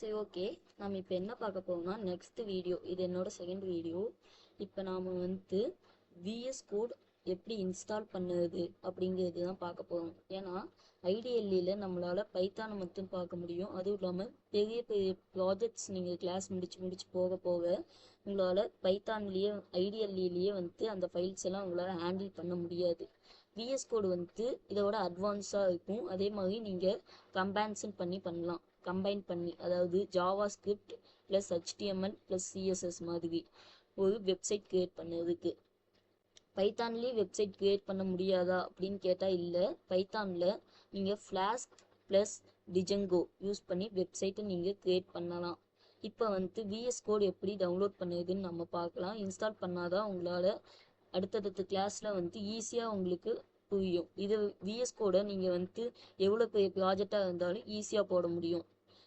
சரி, ஓகே. நம்ம இப்போ என்ன பார்க்க போறோம்னா நெக்ஸ்ட் வீடியோ, இது என்னோட செகண்ட் வீடியோ. இப்போ நாம் விஎஸ் கோட் எப்படி இன்ஸ்டால் பண்ணுறது அப்படிங்கிறது தான் பார்க்க போகிறோம். ஏன்னா ஐடிஎல்லியில் நம்மளால் பைத்தானை மட்டும் பார்க்க முடியும். அதுவும் இல்லாமல் பெரிய பெரிய ப்ராஜெக்ட்ஸ் நீங்கள் கிளாஸ் முடிச்சு போக போக உங்களால் பைத்தான்லேயே ஐடிஎல்லிலேயே அந்த ஃபைல்ஸ் எல்லாம் உங்களால் ஹேண்டில் பண்ண முடியாது. விஎஸ் கோடு இதோட அட்வான்ஸாக இருக்கும். அதே மாதிரி நீங்கள் கம்பேன்சன் பண்ணலாம். கம்பைன் பண்ணி, அதாவது Java script plus HTML plus CSS மாதிரி ஒரு வெப்சைட் கிரியேட் பண்ணதுக்கு. பைத்தான்லேயே வெப்சைட் கிரியேட் பண்ண முடியாதா அப்படின்னு கேட்டால் இல்லை. பைத்தானில் நீங்கள் ஃப்ளாஸ்க் ப்ளஸ் டிஜங்கோ யூஸ் பண்ணி வெப்சைட்டை நீங்கள் கிரியேட் பண்ணலாம். இப்போ விஎஸ் கோடு எப்படி டவுன்லோட் பண்ணுறதுன்னு நம்ம பார்க்கலாம். இன்ஸ்டால் பண்ணாதான் உங்களால் அடுத்தடுத்த கிளாஸில் ஈஸியாக உங்களுக்கு புரியும். இது விஎஸ் கோடை நீங்கள் எவ்வளோ பெரிய ப்ராஜெக்டாக இருந்தாலும் ஈஸியாக போட முடியும்.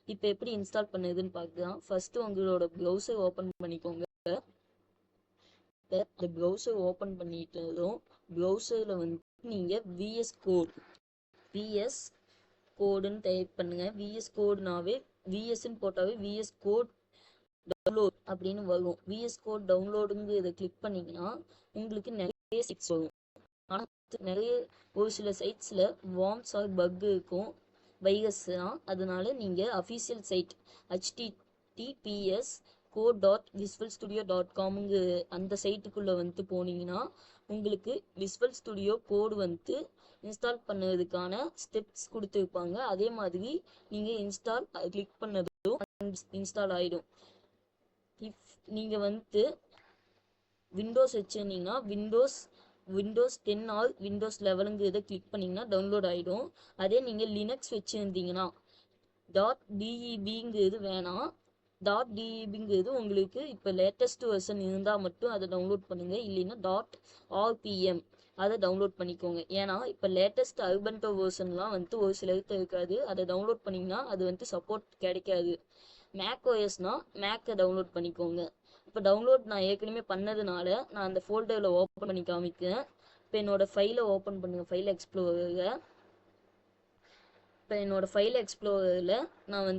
இப்போ எப்படி இன்ஸ்டால் பண்ணுறதுன்னு பார்க்கலாம். ஃபர்ஸ்ட் உங்களோட ப்ரௌசர் ஓப்பன் பண்ணிக்கோங்க. இப்போ அந்த ப்ரௌசர் ஓப்பன் பண்ணிட்டதும் ப்ரௌசரில் நீங்கள் விஎஸ் கோடுன்னு டைப் பண்ணுங்க. விஎஸ் கோடுனாவே விஎஸ்ன்னு போட்டாவே விஎஸ் கோட் டவுன்லோட் அப்படின்னு வரும். விஎஸ் கோட் டவுன்லோடுங்க இதை கிளிக் பண்ணிங்கன்னா உங்களுக்கு நிறைய சைட்ஸ் வரும். ஆனால் ஒரு சில சைட்ஸில் வார்ம்ஸ் ஆர் பக் இருக்கும், வைரஸ் தான். அதனால நீங்கள் அஃபீஷியல் சைட் https code.visualstudio.com அந்த சைட்டுக்குள்ளே போனீங்கன்னா உங்களுக்கு விசுவல் ஸ்டுடியோ கோடு இன்ஸ்டால் பண்ணுறதுக்கான ஸ்டெப்ஸ் கொடுத்துருப்பாங்க. அதே மாதிரி நீங்கள் இன்ஸ்டால் கிளிக் பண்ணதும் இன்ஸ்டால் ஆகிடும். இஃப் நீங்கள் விண்டோஸ் வச்சுருந்தீங்கன்னா விண்டோஸ் 10 ஆர் விண்டோஸ் 11 கிளிக் பண்ணிங்கன்னா டவுன்லோட் ஆகிடும். அதே நீங்கள் லினக்ஸ் வச்சுருந்தீங்கன்னா .debங்கிறது வேணாம். .debங்கிறது உங்களுக்கு இப்போ லேட்டஸ்ட் வெர்ஷன் இருந்தால் மட்டும் அதை டவுன்லோட் பண்ணுங்கள். இல்லைன்னா .rpm அதை டவுன்லோட் பண்ணிக்கோங்க. ஏன்னா இப்போ லேட்டஸ்ட் அர்பன்டோ வெர்ஷன்லாம் ஒரு சிலருக்கு இருக்காது. அதை டவுன்லோட் பண்ணிங்கன்னா அது சப்போர்ட் கிடைக்காது. மேக் ஓஎஸ்னா மேக்கை டவுன்லோட் பண்ணிக்கோங்க. இப்போ டவுன்லோட் நான் ஏற்கனவே பண்ணதுனால நான் அந்த ஃபோல்டரில் ஓப்பன் பண்ணி காமிக்கிறேன். இப்போ என்னோடய ஃபைலை ஓப்பன் பண்ணுங்கள். ஃபைல் எக்ஸ்ப்ளோரரில் இப்போ என்னோடய ஃபைல் எக்ஸ்ப்ளோரரில் நான்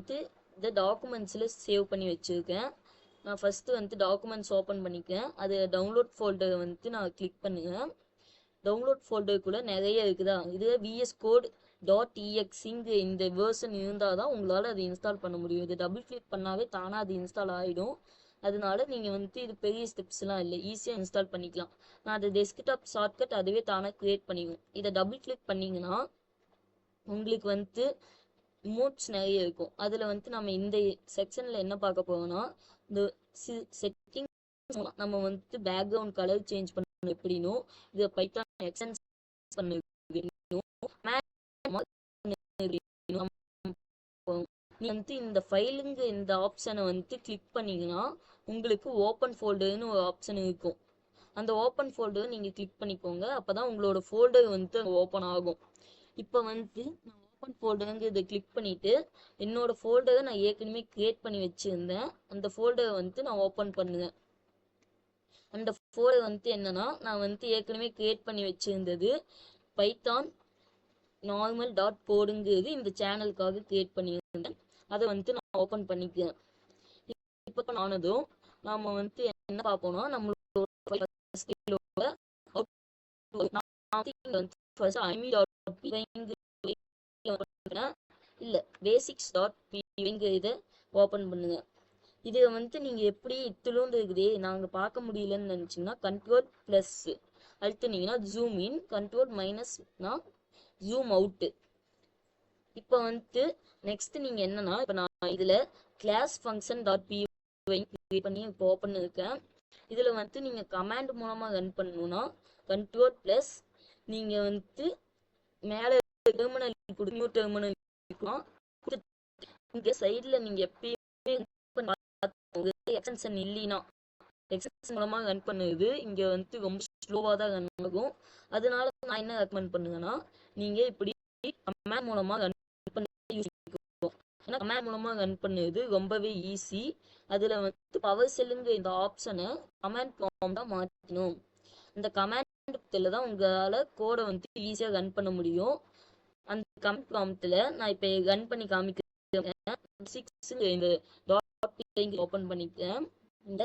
இந்த டாக்குமெண்ட்ஸில் சேவ் பண்ணி வச்சுருக்கேன். நான் ஃபஸ்ட்டு டாக்குமெண்ட்ஸ் ஓப்பன் பண்ணிக்கிறேன். அது டவுன்லோட் ஃபோல்டரை நான் கிளிக் பண்ணுவேன். டவுன்லோட் ஃபோல்டருக்குள்ளே நிறைய இருக்குதா, இதுவே விஎஸ் கோட் .exe இந்த வேர்ஷன் இருந்தால் தான் உங்களால் அதை இன்ஸ்டால் பண்ண முடியும். இது டபுள் கிளிக் பண்ணாவே தானாக அது இன்ஸ்டால் ஆகிடும். அதனால நீங்கள் இது பெரிய ஸ்டெப்ஸ்லாம் இல்லை, ஈஸியாக இன்ஸ்டால் பண்ணிக்கலாம். நான் அது டெஸ்க்டாப் ஷார்ட்கட் அதுவே தானாக க்ரியேட் பண்ணிக்கும். இதை டபுள் கிளிக் பண்ணிங்கன்னா உங்களுக்கு மோட்ஸ் நிறைய இருக்கும். அதில் நம்ம இந்த செக்ஷனில் என்ன பார்க்க போகிறோம்னா இந்த செட்டிங் நம்ம பேக்ரவுண்ட் கலர் சேஞ்ச் பண்ண எப்படின்னு இதை பைத்தான் எக்ஸ்டென்ஸ் பண்ண இந்த ஃபைலுங்க இந்த ஆப்ஷனை கிளிக் பண்ணீங்கன்னா உங்களுக்கு ஓப்பன் ஃபோல்டர்னு ஒரு ஆப்ஷன் இருக்கும். அந்த ஓப்பன் ஃபோல்டர் நீங்கள் கிளிக் பண்ணிக்கோங்க. அப்போ தான் உங்களோட ஃபோல்டர் ஓப்பன் ஆகும். இப்போ நான் ஓப்பன் ஃபோல்டருங்க இதை கிளிக் பண்ணிவிட்டு என்னோட ஃபோல்டரை நான் ஏற்கனவே க்ரியேட் பண்ணி வச்சுருந்தேன். அந்த ஃபோல்டரை நான் ஓப்பன் பண்ணுவேன். அந்த ஃபோல்டர் என்னன்னா நான் ஏற்கனவே க்ரியேட் பண்ணி வச்சுருந்தது பைத்தான் normal.codeங்கிறது இந்த சேனலுக்காக க்ரியேட் பண்ணியிருந்தேன். அதை நான் ஓப்பன் பண்ணிக்கிறேன். இப்போ ஆனதும் நாம் என்ன பார்ப்போம்னா நம்மளோட இல்லை basics.py இதை ஓப்பன் பண்ணுங்க. இதை நீங்கள் எப்படி இத்திலோண்டு இருக்குதே நாங்கள் பார்க்க முடியலன்னு நினச்சிங்கன்னா Ctrl+ அழுத்துனீங்கன்னா zoom in, Ctrl- zoom out. இப்போ நெக்ஸ்ட் நீங்கள் என்னன்னா இப்போ நான் இதில் கிளாஸ் ஃபங்க்ஷன்.py பண்ணி இப்போ ஓப்பன் இருக்கேன். இதில் நீங்கள் கமாண்ட் மூலமாக ரன் பண்ணணும்னா Ctrl+ நீங்கள் மேலே டெர்மினல் நியூ டெர்மினல் கொடுக்கலாம். இங்கே சைடில் நீங்கள் எப்பயுமே எக்ஸ்டென்ஷன் இல்லைன்னா எக்ஸ்டென்ஷன் மூலமாக ரன் பண்ணுறது இங்கே ரொம்ப ஸ்லோவாக தான் ரன் ஆகும். அதனால நான் என்ன ரெக்கமெண்ட் பண்ணுவேன்னா நீங்கள் இப்படி கமாண்ட் மூலமாக ரன் பண்ணி யூஸ் பண்ணிக்கணும். ஏன்னா கமாண்ட் மூலமாக ரன் பண்ணுறது ரொம்பவே ஈஸி. அதில் பவர் ஷெல்லுங்க இந்த ஆப்ஷனை கமாண்ட் ப்ராம்ப்டாக மாற்றணும். அந்த கமாண்ட் தான் உங்களால் கோடை ஈஸியாக ரன் பண்ண முடியும். அந்த கமாண்ட் ப்ராம்ப்டில் நான் இப்போ ரன் பண்ணி காமிக்கிறேன். 6 இந்த டாட் ஓப்பன் பண்ணிட்டேன். இந்த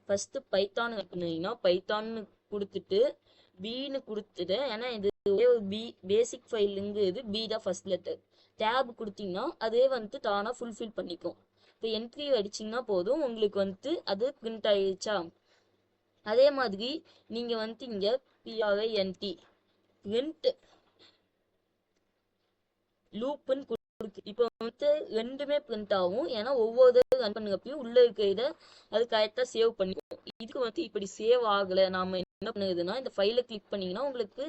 ஃபர்ஸ்ட் பைத்தான் பண்ணீங்கன்னா பைத்தான்னு கொடுத்துட்டு பின்னு கொடுத்துட்டு, ஏன்னா இது பி பேசிக் ஃபைலுங்கிறது பி தான் ஃபர்ஸ்ட் லெட்டர். டேப் கொடுத்தீங்கன்னா அதே வந்துட்டு தானா ஃபுல்ஃபில் பண்ணிக்கும். இப்போ என்ட்ரி அடிச்சிங்கன்னா போதும், உங்களுக்கு வந்துட்டு அது பிரிண்ட் ஆயிடுச்சா. அதே மாதிரி நீங்க வந்துட்டு இங்க பிஆர்ஐஎன்டி பிரிண்ட் லூப்புன்னு கொடுக்கு. இப்போ வந்துட்டு ரெண்டுமே பிரிண்ட் ஆகும், ஏன்னா ஒவ்வொரு ரன் பண்ணுறப்பையும் உள்ள இருக்க இதை அது கரெக்டாக சேவ் பண்ணிக்கும். இதுக்கு வந்து இப்படி சேவ் ஆகலை, நாம என்ன பண்ணுறதுன்னா இந்த ஃபைலை கிளிக் பண்ணீங்கன்னா உங்களுக்கு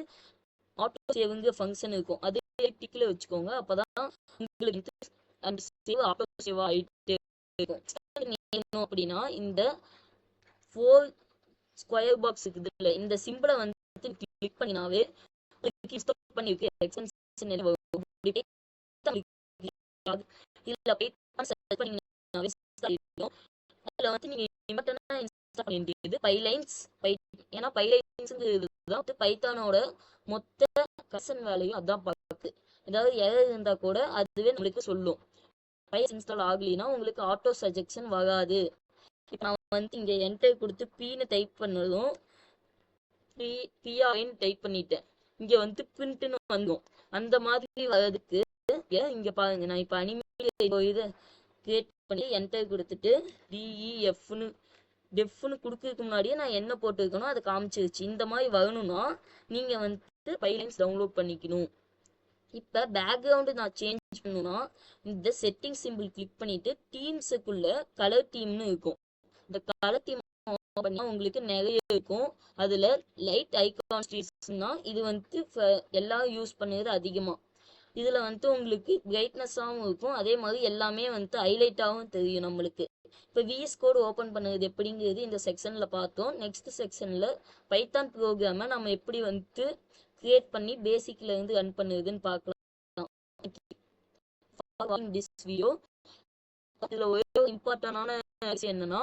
ஆட்டோ சேவுங்கிற ஃபங்க்ஷன் இருக்கும். அதே டிக்கில் வச்சுக்கோங்க, அப்போதான் உங்களுக்கு அந்த சேவ் ஆட்டோ சேவ் ஆகிட்டே இருக்கும். அப்படின்னா இந்த 4 ஸ்கொயர் பாக்ஸ் இருக்குதுல்ல, இந்த சிம்பிளை வந்து கிளிக் பண்ணினாவே இன்ஸ்டால் பண்ணிருக்கு எக்ஸ்டென்ஷன் வரும். இல்ல பைத்தான் சர்ச் பண்ணீங்கனாவே அதுல வந்து நீங்க இம்பார்ட்டன்ட்டா இன்ஸ்டால் பண்ண வேண்டியது பைலைன்ஸ். ஏன்னா பைலைன்ஸ்ங்கிறது தான் பைத்தானோட மொத்த கர்சன் வேலையும் அதான் பார்க்குது. ஏதாவது எரர் இருந்தா கூட அதுவே நம்மளுக்கு சொல்லும். பைலைன்ஸ் இன்ஸ்டால் ஆகலைன்னா உங்களுக்கு ஆட்டோ சஜெக்ஷன் வராது. இப்போ நான் வந்து இங்க என்டர் கொடுத்து பின்னு டைப் பண்ணதும் பிஆர்ஐன்னு டைப் பண்ணிட்டேன். இங்க வந்து பிரிண்ட்னு வந்துடும். அந்த மாதிரி வர்றதுக்கு இங்க பாருங்க, நான் இப்ப அனிமேல் இதை கிரியேட் பண்ணி என்டர் கொடுத்துட்டு டிஇஎஃப்னு டெஃப்னு கொடுக்கறதுக்கு முன்னாடியே நான் என்ன போட்டுருக்கணும் அதை காமிச்சிருச்சு. இந்த மாதிரி வரணும்னா நீங்க வந்து பைலைன்ஸ் டவுன்லோட் பண்ணிக்கணும். இப்ப பேக்ரவுண்டு நான் சேஞ்ச் பண்ணணும்னா இந்த செட்டிங் சிம்பிள் கிளிக் பண்ணிட்டு டீம்ஸுக்குள்ள கலர் டீம்னு இருக்கும். இந்த கலர் டீம் உங்களுக்கு நிறைய இருக்கும். அதுல லைட் ஐகான்ஸ்னா இது வந்து எல்லாம் யூஸ் பண்ணுறது அதிகமா. இதுல வந்து உங்களுக்கு பிரைட்னஸாகவும் இருக்கும், அதே மாதிரி எல்லாமே வந்து ஹைலைட்டாகவும் தெரியும் நம்மளுக்கு. இப்போ விஎஸ் கோட் ஓப்பன் பண்ணுறது எப்படிங்கிறது இந்த செக்ஷன்ல பார்த்தோம். நெக்ஸ்ட் செக்ஷன்ல பைத்தான் ப்ரோக்ராமை நம்ம எப்படி வந்து கிரியேட் பண்ணி பேசிக்ல இருந்து ரன் பண்ணுறதுன்னு பார்க்கலாம். இதுல ஒரே இம்பார்ட்டன்டான விஷயம் என்னன்னா